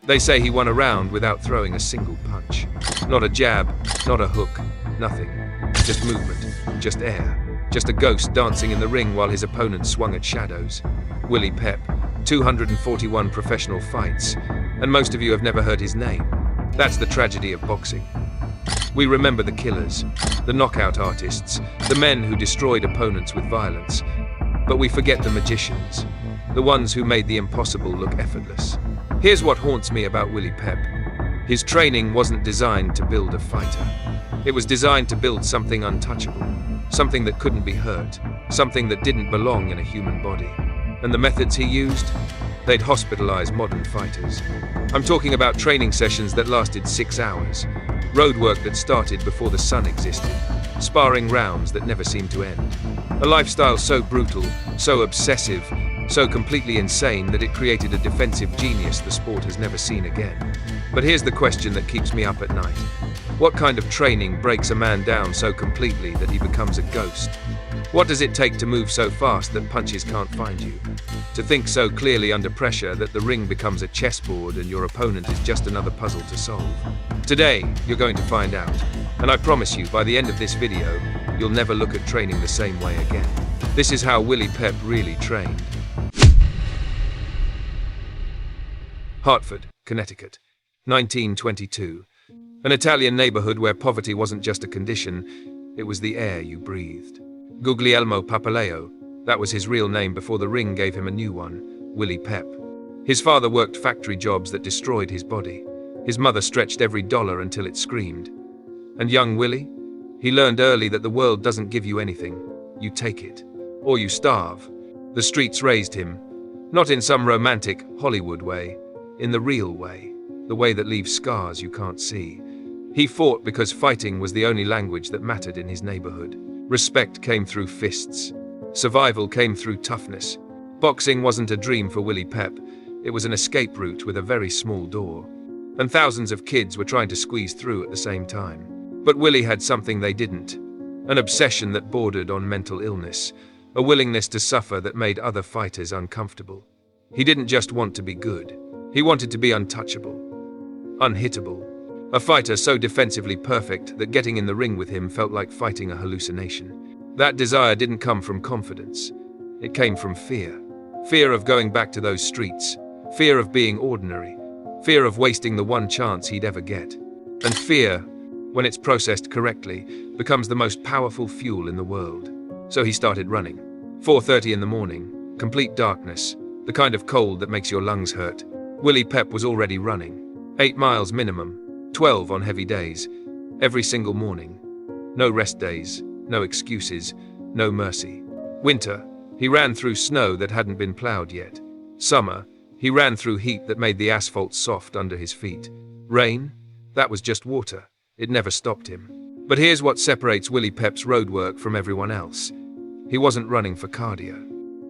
They say he won a round without throwing a single punch. Not a jab, not a hook, nothing. Just movement, just air, just a ghost dancing in the ring while his opponent swung at shadows. Willie Pep, 241 professional fights, and most of you have never heard his name. That's the tragedy of boxing. We remember the killers, the knockout artists, the men who destroyed opponents with violence. But we forget the magicians, the ones who made the impossible look effortless. Here's what haunts me about Willie Pep. His training wasn't designed to build a fighter. It was designed to build something untouchable, something that couldn't be hurt, something that didn't belong in a human body. And the methods he used? They'd hospitalize modern fighters. I'm talking about training sessions that lasted 6 hours, road work that started before the sun existed, sparring rounds that never seemed to end. A lifestyle so brutal, so obsessive, so completely insane that it created a defensive genius the sport has never seen again. But here's the question that keeps me up at night. What kind of training breaks a man down so completely that he becomes a ghost? What does it take to move so fast that punches can't find you? To think so clearly under pressure that the ring becomes a chessboard and your opponent is just another puzzle to solve? Today, you're going to find out. And I promise you, by the end of this video, you'll never look at training the same way again. This is how Willie Pep really trained. Hartford, Connecticut, 1922. An Italian neighborhood where poverty wasn't just a condition, it was the air you breathed. Guglielmo Papaleo, that was his real name before the ring gave him a new one, Willie Pep. His father worked factory jobs that destroyed his body. His mother stretched every dollar until it screamed. And young Willie? He learned early that the world doesn't give you anything. You take it. Or you starve. The streets raised him. Not in some romantic Hollywood way. In the real way. The way that leaves scars you can't see. He fought because fighting was the only language that mattered in his neighborhood. Respect came through fists. Survival came through toughness. Boxing wasn't a dream for Willie Pep. It was an escape route with a very small door. And thousands of kids were trying to squeeze through at the same time. But Willie had something they didn't. An obsession that bordered on mental illness. A willingness to suffer that made other fighters uncomfortable. He didn't just want to be good. He wanted to be untouchable. Unhittable. A fighter so defensively perfect that getting in the ring with him felt like fighting a hallucination. That desire didn't come from confidence. It came from fear. Fear of going back to those streets. Fear of being ordinary. Fear of wasting the one chance he'd ever get. And fear, when it's processed correctly, becomes the most powerful fuel in the world. So he started running. 4:30 in the morning, complete darkness, the kind of cold that makes your lungs hurt. Willie Pep was already running. 8 miles minimum, 12 on heavy days, every single morning. No rest days, no excuses, no mercy. Winter, he ran through snow that hadn't been plowed yet. Summer, he ran through heat that made the asphalt soft under his feet. Rain, that was just water. It never stopped him. But here's what separates Willie Pep's road work from everyone else. He wasn't running for cardio.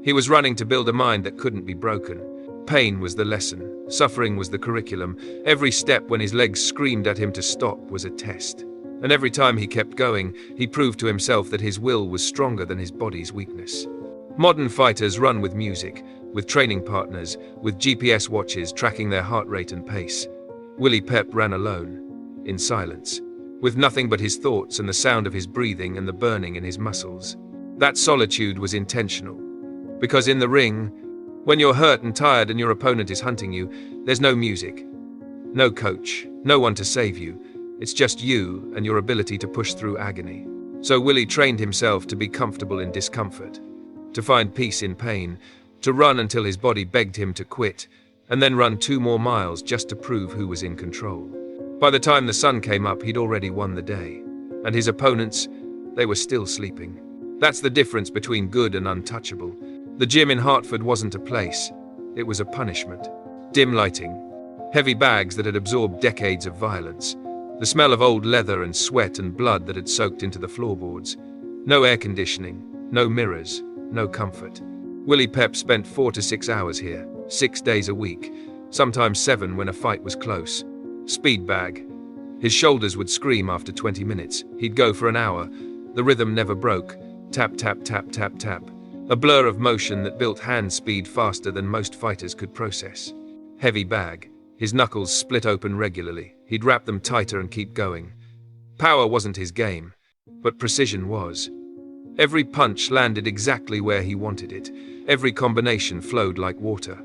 He was running to build a mind that couldn't be broken. Pain was the lesson. Suffering was the curriculum. Every step when his legs screamed at him to stop was a test. And every time he kept going, he proved to himself that his will was stronger than his body's weakness. Modern fighters run with music, with training partners, with GPS watches tracking their heart rate and pace. Willie Pep ran alone, in silence, with nothing but his thoughts and the sound of his breathing and the burning in his muscles. That solitude was intentional. Because in the ring, when you're hurt and tired and your opponent is hunting you, there's no music, no coach, no one to save you. It's just you and your ability to push through agony. So Willie trained himself to be comfortable in discomfort, to find peace in pain, to run until his body begged him to quit, and then run 2 more miles just to prove who was in control. By the time the sun came up, he'd already won the day. And his opponents, they were still sleeping. That's the difference between good and untouchable. The gym in Hartford wasn't a place. It was a punishment. Dim lighting. Heavy bags that had absorbed decades of violence. The smell of old leather and sweat and blood that had soaked into the floorboards. No air conditioning. No mirrors. No comfort. Willie Pep spent 4 to 6 hours here. 6 days a week. Sometimes 7 when a fight was close. Speed bag. His shoulders would scream after 20 minutes. He'd go for an hour. The rhythm never broke. Tap, tap, tap, tap, tap. A blur of motion that built hand speed faster than most fighters could process. Heavy bag. His knuckles split open regularly. He'd wrap them tighter and keep going. Power wasn't his game, but precision was. Every punch landed exactly where he wanted it. Every combination flowed like water.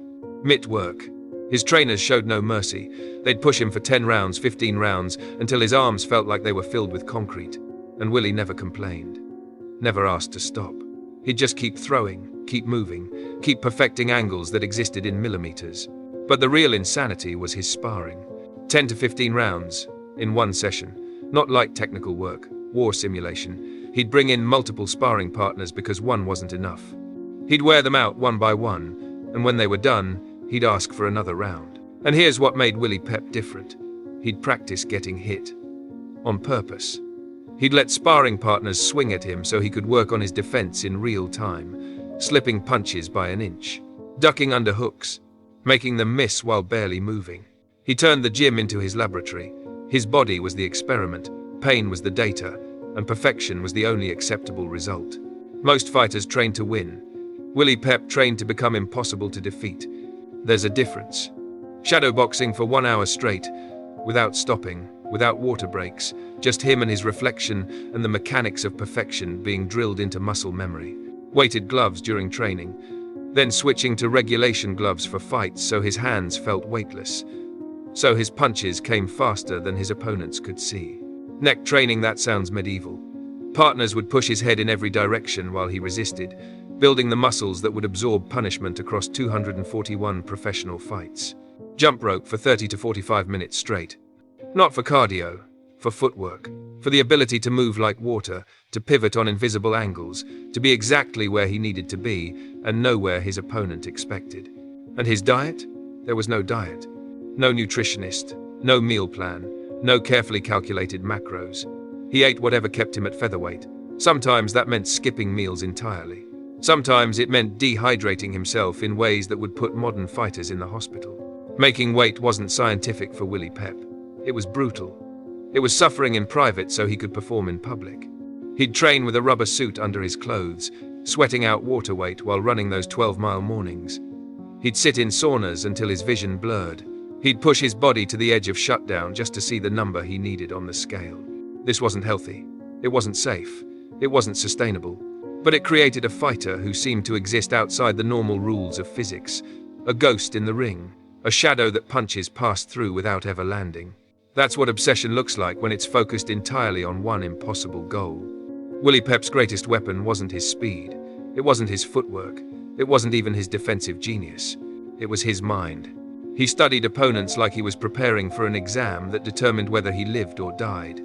Mitt work. His trainers showed no mercy. They'd push him for 10 rounds, 15 rounds, until his arms felt like they were filled with concrete. And Willie never complained. Never asked to stop. He'd just keep throwing, keep moving, keep perfecting angles that existed in millimeters. But the real insanity was his sparring. 10 to 15 rounds, in one session. Not like technical work, war simulation. He'd bring in multiple sparring partners because one wasn't enough. He'd wear them out one by one, and when they were done, he'd ask for another round. And here's what made Willie Pep different. He'd practice getting hit. On purpose. He'd let sparring partners swing at him so he could work on his defense in real time, slipping punches by an inch, ducking under hooks, making them miss while barely moving. He turned the gym into his laboratory. His body was the experiment, pain was the data, and perfection was the only acceptable result. Most fighters train to win. Willie Pep trained to become impossible to defeat. There's a difference. Shadowboxing for 1 hour straight, without stopping, without water breaks, just him and his reflection and the mechanics of perfection being drilled into muscle memory. Weighted gloves during training, then switching to regulation gloves for fights so his hands felt weightless. So his punches came faster than his opponents could see. Neck training, that sounds medieval. Partners would push his head in every direction while he resisted, building the muscles that would absorb punishment across 241 professional fights. Jump rope for 30 to 45 minutes straight. Not for cardio, for footwork, for the ability to move like water, to pivot on invisible angles, to be exactly where he needed to be and nowhere his opponent expected. And his diet? There was no diet. No nutritionist, no meal plan, no carefully calculated macros. He ate whatever kept him at featherweight. Sometimes that meant skipping meals entirely. Sometimes it meant dehydrating himself in ways that would put modern fighters in the hospital. Making weight wasn't scientific for Willie Pep. It was brutal. It was suffering in private so he could perform in public. He'd train with a rubber suit under his clothes, sweating out water weight while running those 12-mile mornings. He'd sit in saunas until his vision blurred. He'd push his body to the edge of shutdown just to see the number he needed on the scale. This wasn't healthy. It wasn't safe. It wasn't sustainable. But it created a fighter who seemed to exist outside the normal rules of physics. A ghost in the ring. A shadow that punches past through without ever landing. That's what obsession looks like when it's focused entirely on one impossible goal. Willie Pep's greatest weapon wasn't his speed. It wasn't his footwork. It wasn't even his defensive genius. It was his mind. He studied opponents like he was preparing for an exam that determined whether he lived or died.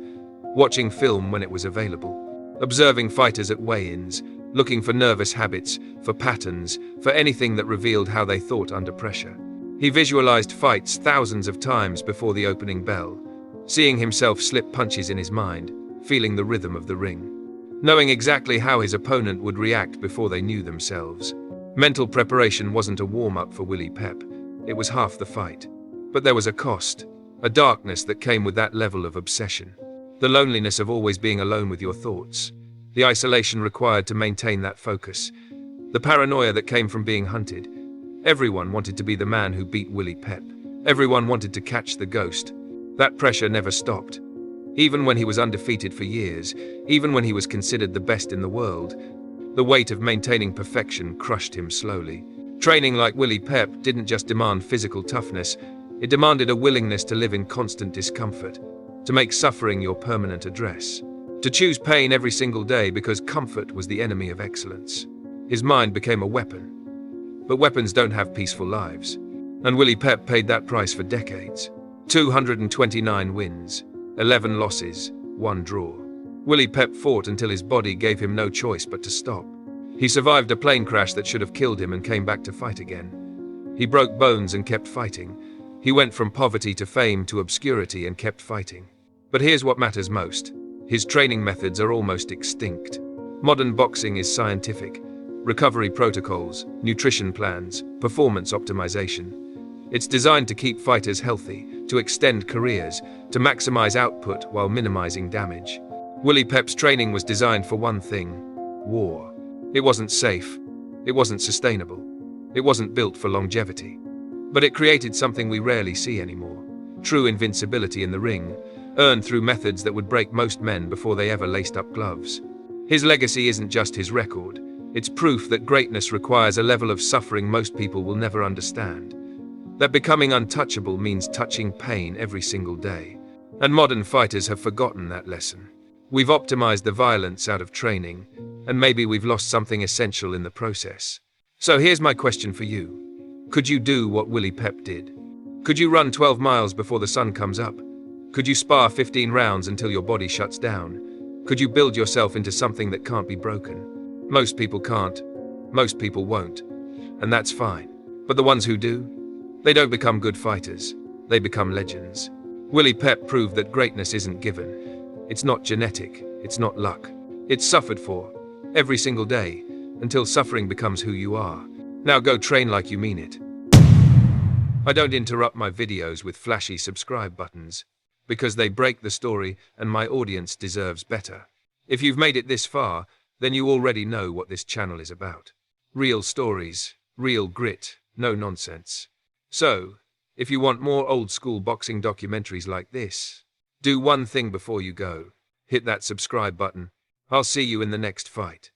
Watching film when it was available. Observing fighters at weigh-ins. Looking for nervous habits, for patterns, for anything that revealed how they thought under pressure. He visualized fights thousands of times before the opening bell, seeing himself slip punches in his mind, feeling the rhythm of the ring, knowing exactly how his opponent would react before they knew themselves. Mental preparation wasn't a warm-up for Willie Pep. It was half the fight. But there was a cost, a darkness that came with that level of obsession. The loneliness of always being alone with your thoughts. The isolation required to maintain that focus. The paranoia that came from being hunted. Everyone wanted to be the man who beat Willie Pep. Everyone wanted to catch the ghost. That pressure never stopped. Even when he was undefeated for years, even when he was considered the best in the world, the weight of maintaining perfection crushed him slowly. Training like Willie Pep didn't just demand physical toughness, it demanded a willingness to live in constant discomfort, to make suffering your permanent address, to choose pain every single day because comfort was the enemy of excellence. His mind became a weapon. But weapons don't have peaceful lives. And Willie Pep paid that price for decades. 229 wins, 11 losses, 1 draw. Willie Pep fought until his body gave him no choice but to stop. He survived a plane crash that should have killed him and came back to fight again. He broke bones and kept fighting. He went from poverty to fame to obscurity and kept fighting. But here's what matters most. His training methods are almost extinct. Modern boxing is scientific. Recovery protocols, nutrition plans, performance optimization. It's designed to keep fighters healthy, to extend careers, to maximize output while minimizing damage. Willie Pep's training was designed for one thing: war. It wasn't safe. It wasn't sustainable. It wasn't built for longevity. But it created something we rarely see anymore. True invincibility in the ring, earned through methods that would break most men before they ever laced up gloves. His legacy isn't just his record, it's proof that greatness requires a level of suffering most people will never understand. That becoming untouchable means touching pain every single day. And modern fighters have forgotten that lesson. We've optimized the violence out of training, and maybe we've lost something essential in the process. So here's my question for you. Could you do what Willie Pep did? Could you run 12 miles before the sun comes up? Could you spar 15 rounds until your body shuts down? Could you build yourself into something that can't be broken? Most people can't. Most people won't. And that's fine. But the ones who do? They don't become good fighters. They become legends. Willie Pep proved that greatness isn't given. It's not genetic. It's not luck. It's suffered for, every single day, until suffering becomes who you are. Now go train like you mean it. I don't interrupt my videos with flashy subscribe buttons, because they break the story and my audience deserves better. If you've made it this far, then you already know what this channel is about. Real stories, real grit, no nonsense. So, if you want more old-school boxing documentaries like this, do one thing before you go. Hit that subscribe button. I'll see you in the next fight.